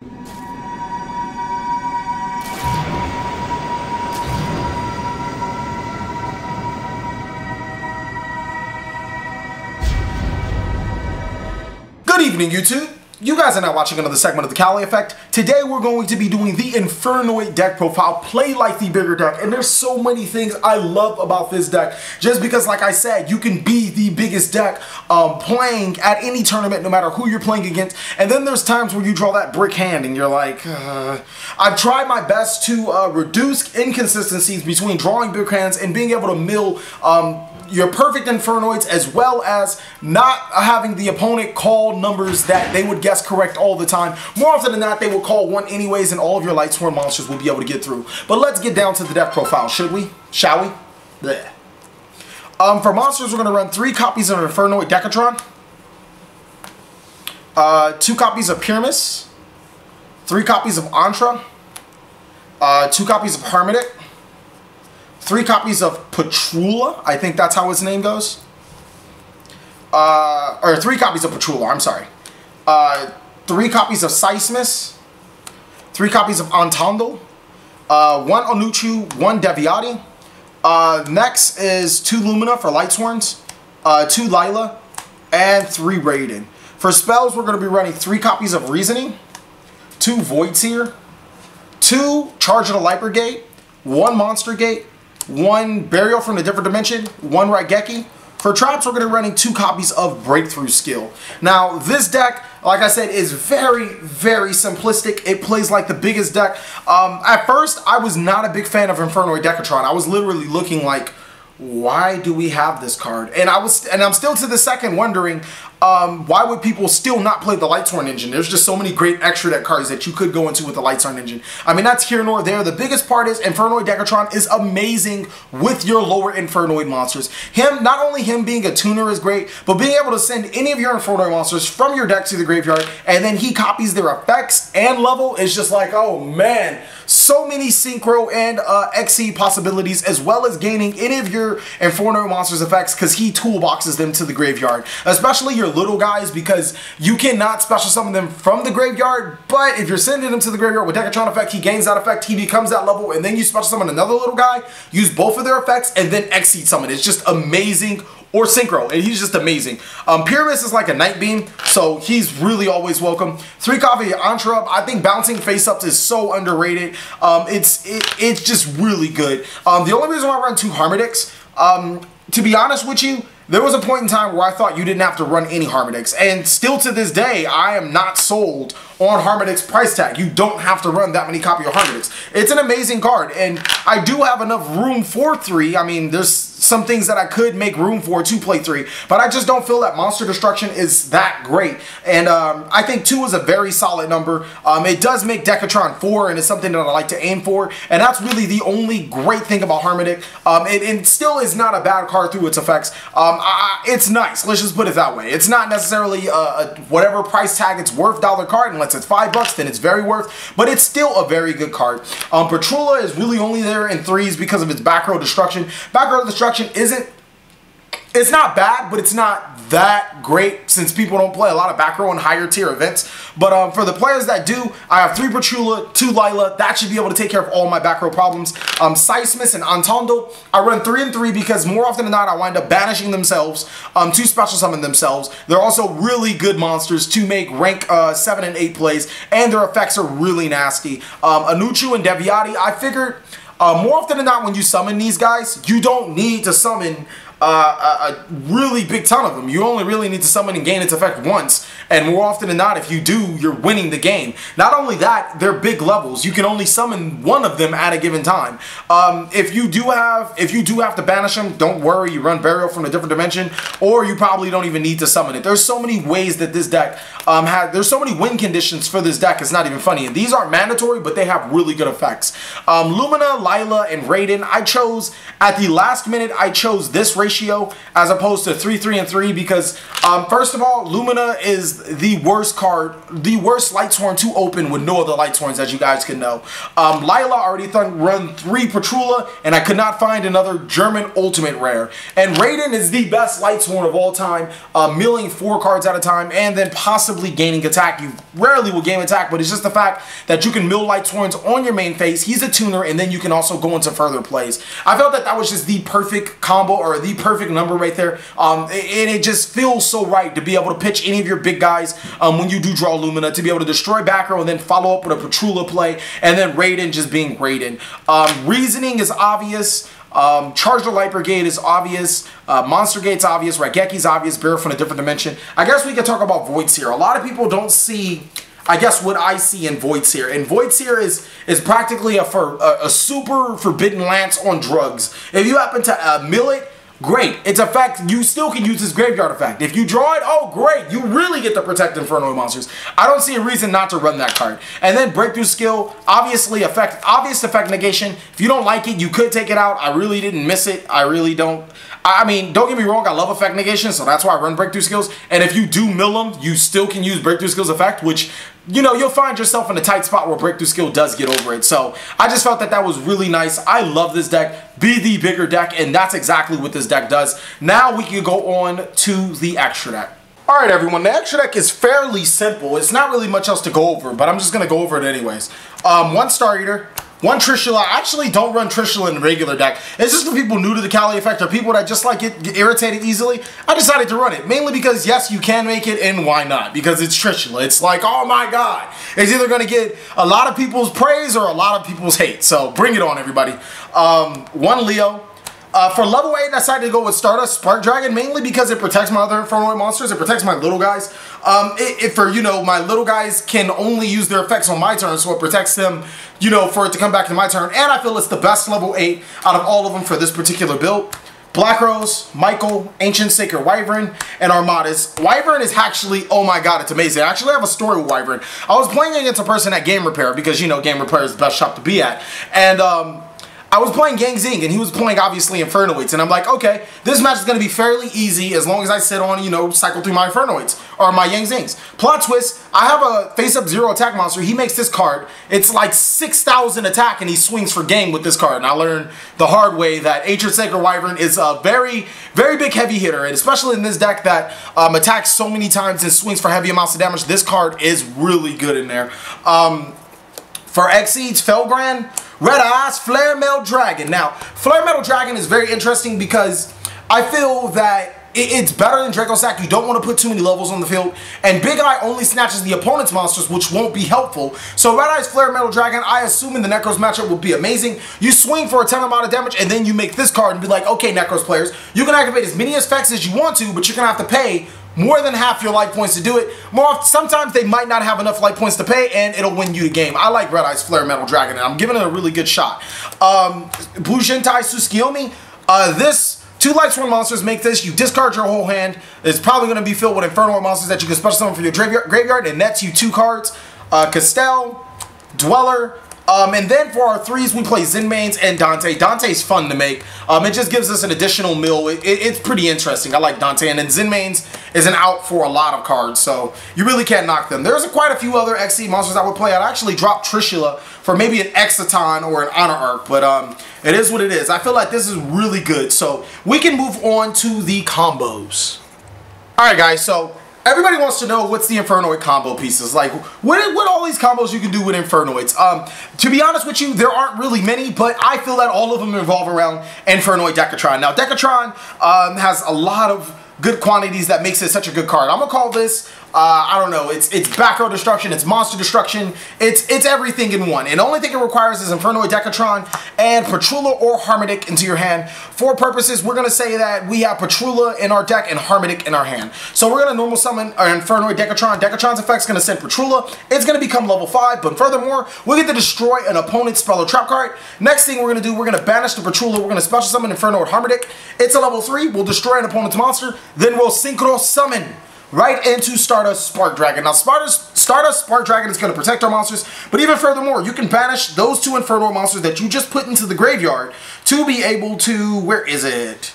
Good evening, YouTube. You guys are now watching another segment of the Cali Effect. Today we're going to be doing the Infernoid deck profile, play like the bigger deck, and there's so many things I love about this deck, just because, like I said, you can be the biggest deck playing at any tournament, no matter who you're playing against, and then there's times where you draw that brick hand and you're like, I've tried my best to reduce inconsistencies between drawing big hands and being able to mill your perfect Infernoids, as well as not having the opponent call numbers that they would guess correct all the time. More often than not, they will call one anyways, and all of your Light Sworn monsters will be able to get through. But let's get down to the deck profile, should we? Shall we? Blech. For monsters, we're going to run 3 copies of Infernoid Decatron, 2 copies of Pirmais, 3 copies of Antra, 2 copies of Harmadik, 3 copies of Patrulea, I think that's how his name goes. Or 3 copies of Patrulea, I'm sorry. 3 copies of Seitsemas, 3 copies of Attondel, 1 Onuncu, 1 Devyaty. Next is 2 Lumina for Light Sworns, 2 Lyla, and 3 Raiden. For spells, we're going to be running 3 copies of Reasoning, 2 Void Seer, 2 Charge of the Light Brigade, 1 Monster Gate, 1 Burial from a Different Dimension, 1 Raigeki. For traps, we're going to be running 2 copies of Breakthrough Skill. Now, this deck, like I said, is very, very simplistic. It plays like the biggest deck. At first, I was not a big fan of Infernoid Decatron. I was literally looking like, why do we have this card? And I'm still to the second wondering, why would people still not play the Light Sworn engine? There's just so many great extra deck cards that you could go into with the Light Sworn engine. I mean, that's here nor there. The biggest part is Infernoid Decatron is amazing with your lower Infernoid monsters. Not only him being a tuner is great, but being able to send any of your Infernoid monsters from your deck to the graveyard, and then he copies their effects and level, is just like, oh man, so many synchro and XC possibilities, as well as gaining any of your Infernoid monsters effects, because he toolboxes them to the graveyard, especially your little guys, because you cannot special summon them from the graveyard. But if you're sending them to the graveyard with Decatron effect, he gains that effect, he becomes that level, and then you special summon another little guy, use both of their effects, and then exceed summon. It's just amazing. Or synchro, and he's just amazing. Pirmais is like a Night Beam, so he's really always welcome. 3 copy of Antra. I think bouncing face-ups is so underrated. It's just really good. The only reason why I run 2 Harmadiks, to be honest with you, there was a point in time where I thought you didn't have to run any Harmadiks, and still to this day, I am not sold on Harmadik's price tag. You don't have to run that many copies of Harmadiks. It's an amazing card, and I do have enough room for 3. I mean, there's some things that I could make room for to play 3, but I just don't feel that Monster Destruction is that great. And I think 2 is a very solid number. It does make Decatron 4, and it's something that I like to aim for, and that's really the only great thing about Harmadik. It still is not a bad card through its effects. It's nice, let's just put it that way. It's not necessarily whatever price tag it's worth dollar card, unless it's $5, then it's very worth, but it's still a very good card. Patrulea is really only there in 3s because of its back row destruction. Back row destruction it's not bad, but it's not that great since people don't play a lot of back row and higher tier events. But for the players that do, I have 3 Patrulea, 2 Lyla. That should be able to take care of all my back row problems. Seitsemas and Attondel, I run 3 and 3 because more often than not, I wind up banishing themselves to special summon themselves. They're also really good monsters to make rank 7 and 8 plays, and their effects are really nasty. Onuncu and Devyaty, I figured more often than not when you summon these guys, you don't need to summon a really big ton of them. You only really need to summon and gain its effect once, and more often than not, if you do, you're winning the game. Not only that, they're big levels. You can only summon one of them at a given time. If you do have to banish them, don't worry, you run Burial from a Different Dimension, or you probably don't even need to summon it. There's so many ways that this deck there's so many win conditions for this deck, it's not even funny, and these aren't mandatory, but they have really good effects. Lumina, Lyla, and Raiden, I chose, at the last minute, I chose this Raiden ratio as opposed to 3, 3, and 3 because, first of all, Lumina is the worst card, the worst Lightsworn to open with no other Lightsworns, as you guys can know. Lyla already run 3 Patrulea, and I could not find another German Ultimate Rare. And Raiden is the best Lightsworn of all time, milling 4 cards at a time, and then possibly gaining attack. You rarely will gain attack, but it's just the fact that you can mill Lightsworns on your main phase. He's a tuner, and then you can also go into further plays. I felt that that was just the perfect combo, or the perfect number right there. And it just feels so right to be able to pitch any of your big guys when you do draw Lumina, to be able to destroy back row and then follow up with a Patrulea play, and then Raiden just being Raiden. Reasoning is obvious. Charge the Light Brigade is obvious. Monster Gate's obvious. Raigeki's obvious. Bear from a different dimension. I guess we can talk about Void Seer. A lot of people don't see, I guess, what I see in Void Seer. And Void Seer is practically a super Forbidden Lance on drugs. If you happen to mill it, great. Its effect, you still can use this graveyard effect. If you draw it, oh great, you really get to protect Infernoid monsters. I don't see a reason not to run that card. And then Breakthrough Skill, obvious effect negation. If you don't like it, you could take it out. I really didn't miss it. I really don't. I mean, don't get me wrong, I love effect negation, so that's why I run Breakthrough Skills. And if you do mill them, you still can use Breakthrough Skills effect, which, you know, you'll find yourself in a tight spot where Breakthrough Skill does get over it. So I just felt that that was really nice. I love this deck. Be the bigger deck, and that's exactly what this deck does. Now we can go on to the extra deck. Alright everyone, the extra deck is fairly simple. It's not really much else to go over, but I'm just going to go over it anyways. 1 Star Eater, 1 Trishula. I actually don't run Trishula in the regular deck. It's just for people new to the Kali effect or people that just like get irritated easily. I decided to run it, mainly because yes, you can make it, and why not? Because it's Trishula. It's like, oh my god. It's either going to get a lot of people's praise or a lot of people's hate. So bring it on, everybody. 1 Leo. For level 8, I decided to go with Stardust Spark Dragon, mainly because it protects my other Infernoid monsters. It protects my little guys. You know, my little guys can only use their effects on my turn, so it protects them, you know, for it to come back to my turn. And I feel it's the best level 8 out of all of them for this particular build. Black Rose, Michael, Ancient Sacred Wyvern, and Armadas. Wyvern is actually, oh my god, it's amazing. I actually have a story with Wyvern. I was playing against a person at Game Repair, because, you know, Game Repair is the best shop to be at. And, I was playing Gang Zing, and he was playing, obviously, Infernoids, and I'm like, okay, this match is going to be fairly easy as long as I sit on, you know, cycle through my Infernoids, or my Yang Zings. Plot twist, I have a face-up 0 attack monster. He makes this card. It's like 6,000 attack, and he swings for game with this card, and I learned the hard way that Ancient Sacred Wyvern is a very, very big heavy hitter, and especially in this deck that attacks so many times and swings for heavy amounts of damage, this card is really good in there. For Exceeds, Felgran, Red Eyes, Flare Metal Dragon. Now, Flare Metal Dragon is very interesting because I feel that it's better than Draco Sack. You don't want to put too many levels on the field. And Big Eye only snatches the opponent's monsters, which won't be helpful. So Red Eye's Flare Metal Dragon, I assume in the Necros matchup will be amazing. You swing for a ton amount of damage, and then you make this card and be like, okay, Necros players, you can activate as many effects as you want to, but you're going to have to pay more than half your life points to do it. Sometimes they might not have enough life points to pay, and it'll win you the game. I like Red Eye's Flare Metal Dragon, and I'm giving it a really good shot. Blue Shintai Tsukiyomi. This 2 Lightsworn monsters make this. You discard your whole hand. It's probably going to be filled with Infernoid monsters that you can special summon for your graveyard, and nets you 2 cards. Castell, Dweller. And then for our 3s, we play Zinmains and Dante. Dante's fun to make. It just gives us an additional mill. It's pretty interesting. I like Dante. And then Zinmains is an out for a lot of cards, so you really can't knock them. There's quite a few other XC monsters I would play. I'd actually drop Trishula for maybe an Exaton or an Honor Arc, but it is what it is. I feel like this is really good, so we can move on to the combos. Alright guys, so everybody wants to know what's the Infernoid combo pieces. Like, what all these combos you can do with Infernoids. To be honest with you, there aren't really many, but I feel that all of them revolve around Infernoid Decatron. Now, Decatron has a lot of good quantities that makes it such a good card. I'm gonna call this, I don't know, it's back row destruction, it's monster destruction, it's everything in one. And the only thing it requires is Infernoid Decatron and Patrulea or Harmadik into your hand. For purposes, we're gonna say that we have Patrulea in our deck and Harmadik in our hand. So we're gonna normal summon our Infernoid Decatron. Decatron's effect's gonna send Patrulea. It's gonna become level 5, but furthermore, we get to destroy an opponent's spell or trap card. Next thing we're gonna do, we're gonna banish the Patrulea. We're gonna special summon Infernoid Harmadik. It's a level 3. We'll destroy an opponent's monster. Then we'll synchro summon right into Stardust Spark Dragon. Now, Stardust Spark Dragon is going to protect our monsters, but even furthermore, you can banish those 2 Infernoid monsters that you just put into the graveyard to be able to, where is it?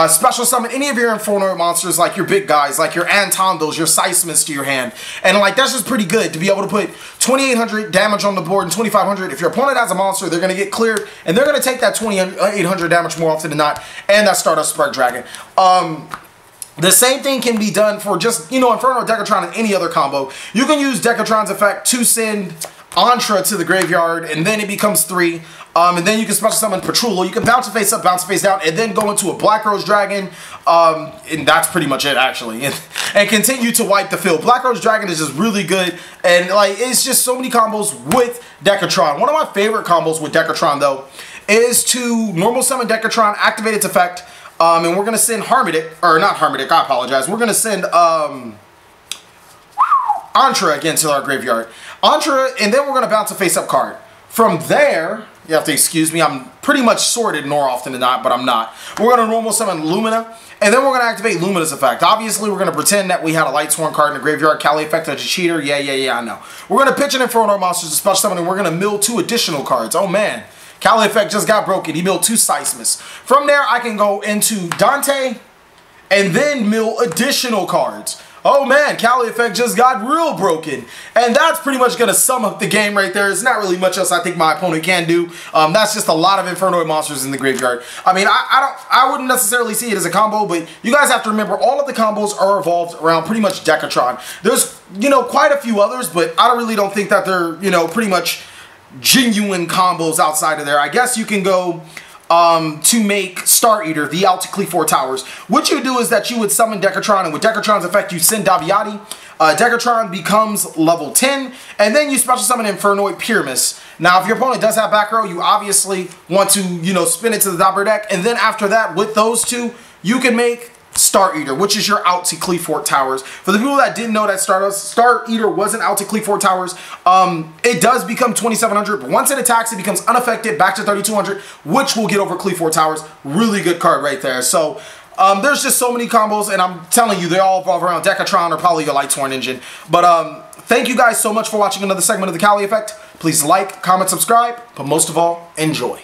special summon any of your Infernoid monsters, like your big guys, like your Attondels, your Seitsemas to your hand. And like, that's just pretty good to be able to put 2,800 damage on the board and 2,500. If your opponent has a monster, they're going to get cleared, and they're going to take that 2,800 damage more often than not, and that Stardust Spark Dragon. The same thing can be done for just, you know, Infernoid Decatron and any other combo. You can use Decatron's effect to send Antra to the graveyard, and then it becomes 3. And then you can special summon Patrulea. You can bounce it face up, bounce it face down, and then go into a Black Rose Dragon. And that's pretty much it, actually. And continue to wipe the field. Black Rose Dragon is just really good. And like, it's just so many combos with Decatron. One of my favorite combos with Decatron, though, is to normal summon Decatron, activate its effect. And we're going to send Harmadik, or not Harmadik, I apologize. We're going to send Antra again to our graveyard. Antra, and then we're going to bounce a face-up card. From there, you have to excuse me, I'm pretty much sorted more often than not, but I'm not. We're going to normal summon Lumina, and then we're going to activate Lumina's effect. Obviously, we're going to pretend that we had a Light Sworn card in the graveyard. Cali effect as a cheater. Yeah, I know. We're going to pitch an Infernoid monsters to special summon, and we're going to mill 2 additional cards. Oh, man. Cali effect just got broken. He milled 2 Seitsemas. From there, I can go into Dante and then mill additional cards. Oh man, Cali effect just got real broken. And that's pretty much going to sum up the game right there. It's not really much else I think my opponent can do. That's just a lot of Infernoid monsters in the graveyard. I mean, I wouldn't necessarily see it as a combo, but you guys have to remember all of the combos are evolved around pretty much Decatron. There's, you know, quite a few others, but I really don't think that they're, you know, pretty much genuine combos outside of there. I guess you can go to make Star Eater, the out to Clee 4 Towers. What you do is that you would summon Decatron, and with Decatron's effect, you send Devyaty. Decatron becomes level 10, and then you special summon Infernoid Pirmais. Now, if your opponent does have back row, you obviously want to, you know, spin it to the top of your deck, and then after that, with those 2, you can make Star Eater, which is your out to Clee 4 Towers. For the people that didn't know that Star Eater wasn't out to Clee 4 Towers, it does become 2,700, but once it attacks, it becomes unaffected, back to 3,200, which will get over Clee 4 Towers. Really good card right there. So, there's just so many combos, and I'm telling you, they all revolve around Decatron or probably your Light Sworn engine. But, thank you guys so much for watching another segment of the Cali Effect. Please like, comment, subscribe, but most of all, enjoy.